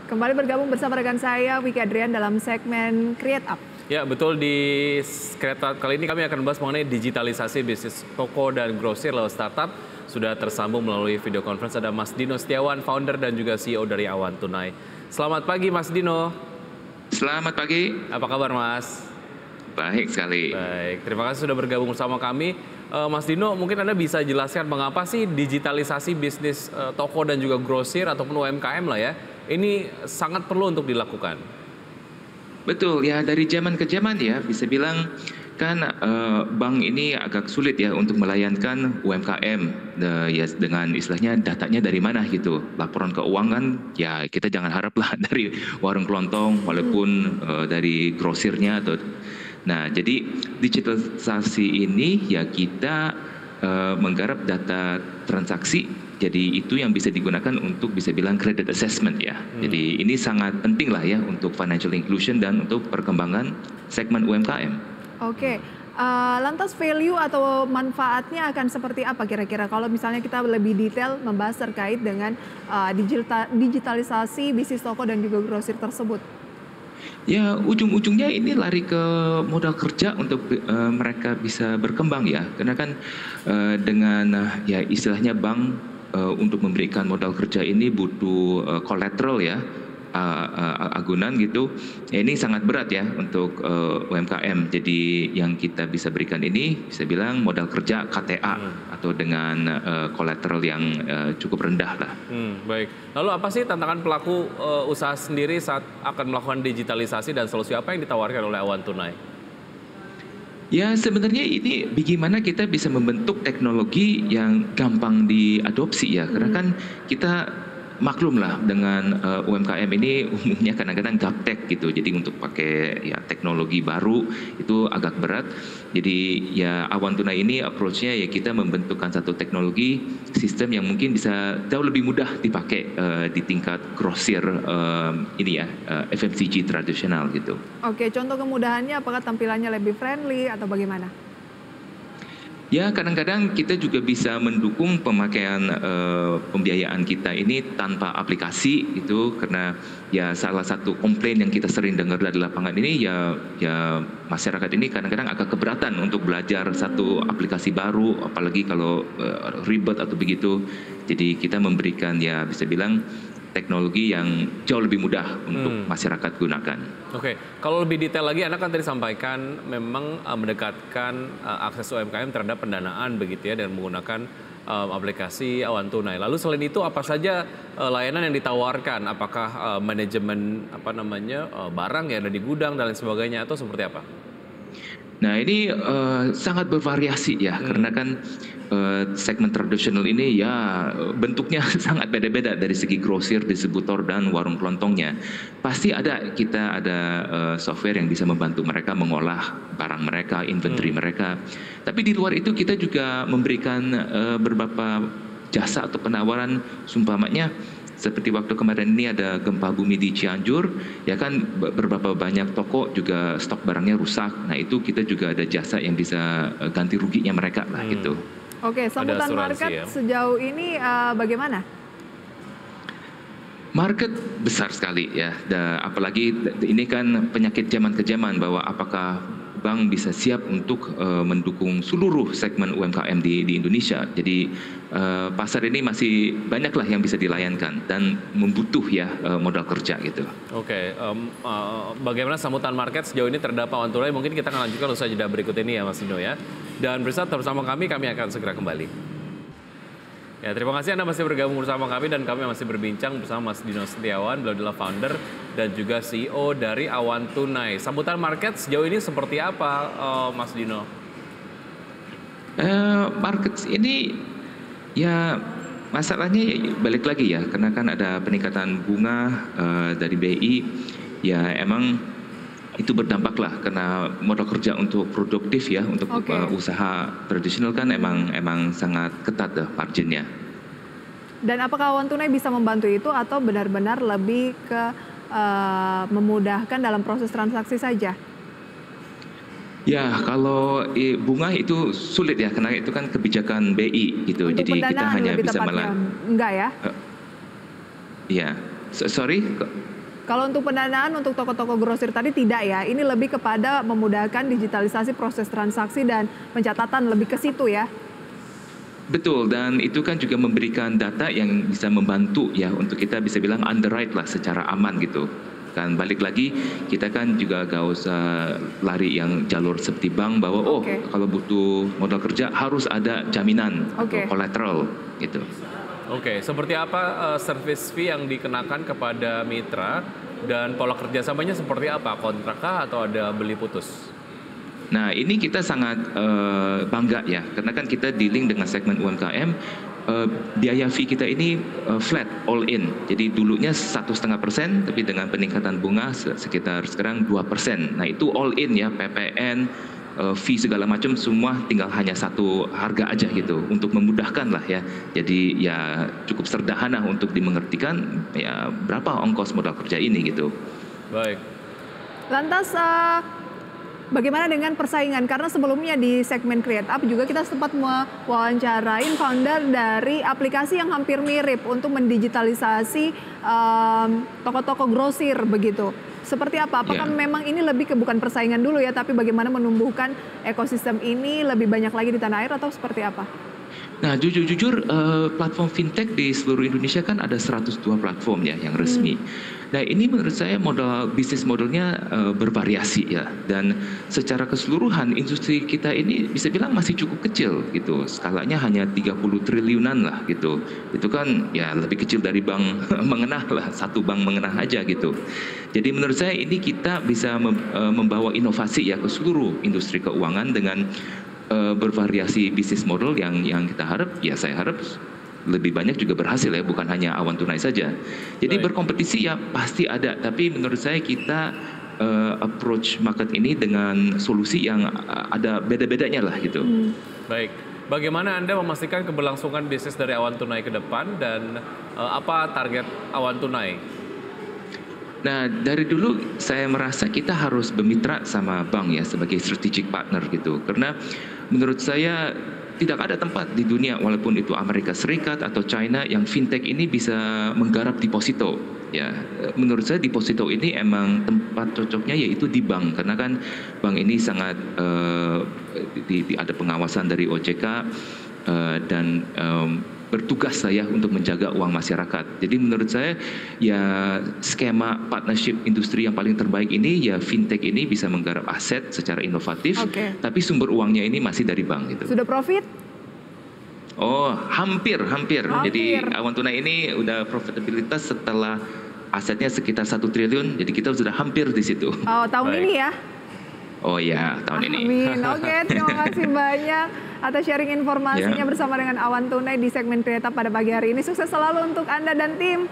Kembali bergabung bersama rekan saya Wiki Adrian dalam segmen Create Up. Ya, betul. Di Create kali ini kami akan membahas mengenai digitalisasi bisnis toko dan grosir lewat startup. Sudah tersambung melalui video conference ada Mas Dino Setiawan, founder dan juga CEO dari Awan Tunai. Selamat pagi Mas Dino. Selamat pagi. Apa kabar Mas? Baik sekali. Baik, terima kasih sudah bergabung bersama kami. Mas Dino, mungkin Anda bisa jelaskan mengapa sih digitalisasi bisnis toko dan juga grosir ataupun UMKM lah ya, ini sangat perlu untuk dilakukan. Betul ya, dari zaman ke zaman ya bisa bilang kan bank ini agak sulit ya untuk melayankan UMKM ya, dengan istilahnya datanya dari mana gitu. Laporan keuangan ya kita jangan haraplah dari warung kelontong walaupun dari grosirnya atau. Nah, jadi digitalisasi ini ya kita menggarap data transaksi, jadi itu yang bisa digunakan untuk bisa bilang credit assessment ya. Jadi ini sangat penting lah ya untuk financial inclusion dan untuk perkembangan segmen UMKM. Oke, lantas value atau manfaatnya akan seperti apa kira-kira kalau misalnya kita lebih detail membahas terkait dengan digitalisasi bisnis toko dan juga grosir tersebut? Ya, ujung-ujungnya ini lari ke modal kerja untuk mereka bisa berkembang ya. Karena kan dengan ya istilahnya bank untuk memberikan modal kerja ini butuh collateral ya, agunan gitu. Ya, ini sangat berat ya untuk UMKM. Jadi yang kita bisa berikan ini bisa bilang modal kerja KTA atau dengan collateral yang cukup rendah lah. Baik. Lalu apa sih tantangan pelaku usaha sendiri saat akan melakukan digitalisasi dan solusi apa yang ditawarkan oleh Awan Tunai? Ya sebenarnya ini bagaimana kita bisa membentuk teknologi yang gampang diadopsi ya. Karena kan kita maklum lah dengan UMKM ini umumnya kadang-kadang gaptek gitu. Jadi untuk pakai ya teknologi baru itu agak berat. Jadi ya Awan Tunai ini approach-nya ya kita membentukkan satu teknologi sistem yang mungkin bisa jauh lebih mudah dipakai di tingkat grosir ini ya FMCG tradisional gitu. Oke, contoh kemudahannya apakah tampilannya lebih friendly atau bagaimana? Ya kadang-kadang kita juga bisa mendukung pemakaian pembiayaan kita ini tanpa aplikasi itu, karena ya salah satu komplain yang kita sering dengar dari lapangan ini ya masyarakat ini kadang-kadang agak keberatan untuk belajar satu aplikasi baru, apalagi kalau ribet atau begitu. Jadi kita memberikan ya bisa bilang teknologi yang jauh lebih mudah untuk masyarakat gunakan. Oke, kalau lebih detail lagi, Anda kan tadi sampaikan memang mendekatkan akses UMKM terhadap pendanaan begitu ya, dan menggunakan aplikasi Awan Tunai. Lalu selain itu apa saja layanan yang ditawarkan? Apakah manajemen barang yang ada di gudang dan lain sebagainya atau seperti apa? Nah ini sangat bervariasi ya, karena kan segmen tradisional ini ya bentuknya sangat beda-beda dari segi grosir, distributor dan warung kelontongnya. Pasti kita ada software yang bisa membantu mereka mengolah barang mereka, inventory mereka. Tapi di luar itu kita juga memberikan beberapa jasa atau penawaran, sumpamanya seperti waktu kemarin ini ada gempa bumi di Cianjur, ya kan beberapa banyak toko juga stok barangnya rusak. Nah itu kita juga ada jasa yang bisa ganti ruginya mereka lah gitu. Oke, sambutan market ya sejauh ini bagaimana? Market besar sekali ya, apalagi ini kan penyakit zaman ke zaman bahwa apakah bank bisa siap untuk mendukung seluruh segmen UMKM di Indonesia. Jadi pasar ini masih banyaklah yang bisa dilayankan dan membutuh ya modal kerja gitu. Oke, bagaimana sambutan market sejauh ini terhadap Awan Tunai? Mungkin kita akan lanjutkan usai jeda berikut ini ya Mas Dino ya. Dan bersama kami akan segera kembali. Ya, terima kasih Anda masih bergabung bersama kami dan kami masih berbincang bersama Mas Dino Setiawan, beliau adalah founder dan juga CEO dari Awan Tunai. Sambutan market sejauh ini seperti apa, Mas Dino? Market ini ya masalahnya ya, balik lagi ya, karena kan ada peningkatan bunga dari BI, ya emang itu berdampak lah karena modal kerja untuk produktif ya, untuk usaha tradisional kan emang sangat ketat dah marginnya. Dan apakah Awan Tunai bisa membantu itu atau benar-benar lebih ke memudahkan dalam proses transaksi saja? Ya kalau bunga itu sulit ya, karena itu kan kebijakan BI gitu. Untuk jadi kita hanya bisa enggak ya? Iya. Sorry? Kalau untuk pendanaan untuk toko-toko grosir tadi tidak ya, ini lebih kepada memudahkan digitalisasi proses transaksi dan pencatatan, lebih ke situ ya? Betul, dan itu kan juga memberikan data yang bisa membantu ya untuk kita bisa bilang underwrite lah secara aman gitu. Kan balik lagi kita kan juga gak usah lari yang jalur seperti bank bahwa kalau butuh modal kerja harus ada jaminan atau collateral gitu. Oke, seperti apa service fee yang dikenakan kepada mitra dan pola kerjasamanya seperti apa? Kontrak kah atau ada beli putus? Nah ini kita sangat bangga ya, karena kan kita dealing dengan segmen UMKM, biaya fee kita ini flat, all in. Jadi dulunya 1,5%, tapi dengan peningkatan bunga sekitar sekarang 2%. Nah itu all in ya, PPN, fee segala macam semua tinggal hanya satu harga aja gitu untuk memudahkan lah ya. Jadi ya cukup sederhana untuk dimengertikan ya berapa ongkos modal kerja ini gitu. Baik. Lantas bagaimana dengan persaingan? Karena sebelumnya di segmen Create Up juga kita sempat mewawancarain founder dari aplikasi yang hampir mirip untuk mendigitalisasi toko-toko grosir begitu. Seperti apa? Apakah memang ini lebih ke bukan persaingan dulu ya, tapi bagaimana menumbuhkan ekosistem ini lebih banyak lagi di tanah air atau seperti apa? Nah, jujur platform fintech di seluruh Indonesia kan ada 102 platform ya yang resmi. Nah, ini menurut saya bisnis modelnya bervariasi ya, dan secara keseluruhan industri kita ini bisa bilang masih cukup kecil gitu. Skalanya hanya 30 triliunan lah gitu. Itu kan ya lebih kecil dari bank mengenah lah, satu bank mengenah aja gitu. Jadi menurut saya ini kita bisa membawa inovasi ya ke seluruh industri keuangan dengan bervariasi bisnis model yang kita harap, ya saya harap lebih banyak juga berhasil ya, bukan hanya awan tunai saja. Jadi berkompetisi ya pasti ada, tapi menurut saya kita approach market ini dengan solusi yang ada beda-bedanya lah gitu. Baik, bagaimana Anda memastikan keberlangsungan bisnis dari awan tunai ke depan dan apa target awan tunai? Nah, dari dulu saya merasa kita harus bermitra sama bank ya sebagai strategic partner gitu. Karena menurut saya tidak ada tempat di dunia walaupun itu Amerika Serikat atau China yang fintech ini bisa menggarap deposito. Ya, menurut saya deposito ini emang tempat cocoknya yaitu di bank, karena kan bank ini sangat ada pengawasan dari OJK dan bertugas saya untuk menjaga uang masyarakat. Jadi menurut saya ya skema partnership industri yang paling terbaik ini ya fintech ini bisa menggarap aset secara inovatif, tapi sumber uangnya ini masih dari bank gitu. Sudah profit? Oh, hampir. Jadi awan tunai ini udah profitabilitas setelah asetnya sekitar 1 triliun, jadi kita sudah hampir di situ. Oh, tahun ini ya? Oh ya, tahun ini. Amin. Oke, terima kasih banyak atas sharing informasinya bersama dengan Awan Tunai di segmen Create Up pada pagi hari ini. Sukses selalu untuk Anda dan tim.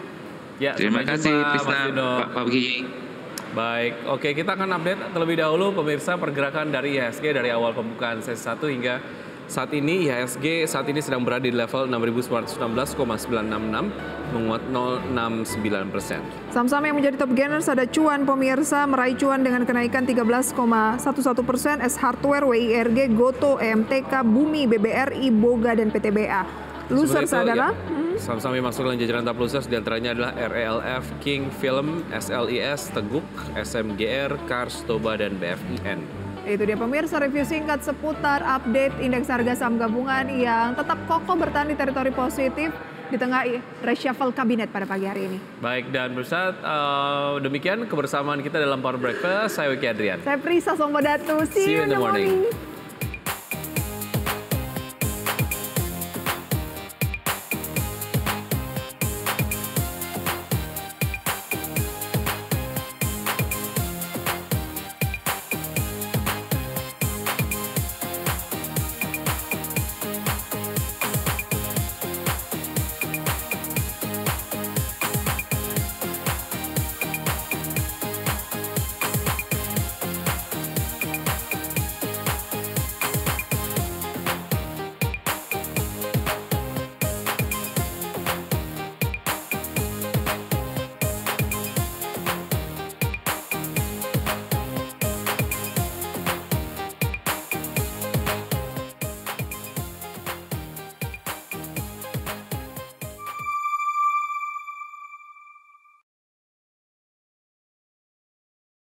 Ya, terima kasih Trisna, Pak Wigi. Baik, oke kita akan update terlebih dahulu pemirsa pergerakan dari IHSG dari awal pembukaan sesi 1 hingga saat ini. IHSG saat ini sedang berada di level 6.916,966 menguat 0,69%. Saham-saham yang menjadi top gainers ada Cuan pemirsa meraih cuan dengan kenaikan 13,11%, S Hardware, WIRG, Goto, EMTK, Bumi, BBRI, Boga dan PTBA. Losers adalah saham-saham yang masuk dalam jajaran top losers diantaranya adalah RELF, King Film, SLIS, Teguk, SMGR, Kars, Toba dan BFIN. Itu dia pemirsa review singkat seputar update indeks harga saham gabungan yang tetap kokoh bertahan di teritori positif di tengah reshuffle kabinet pada pagi hari ini. Baik, dan pemirsa demikian kebersamaan kita dalam Power Breakfast. Saya Wiki Adrian. Saya Prisa Sombodatu. See you in the morning.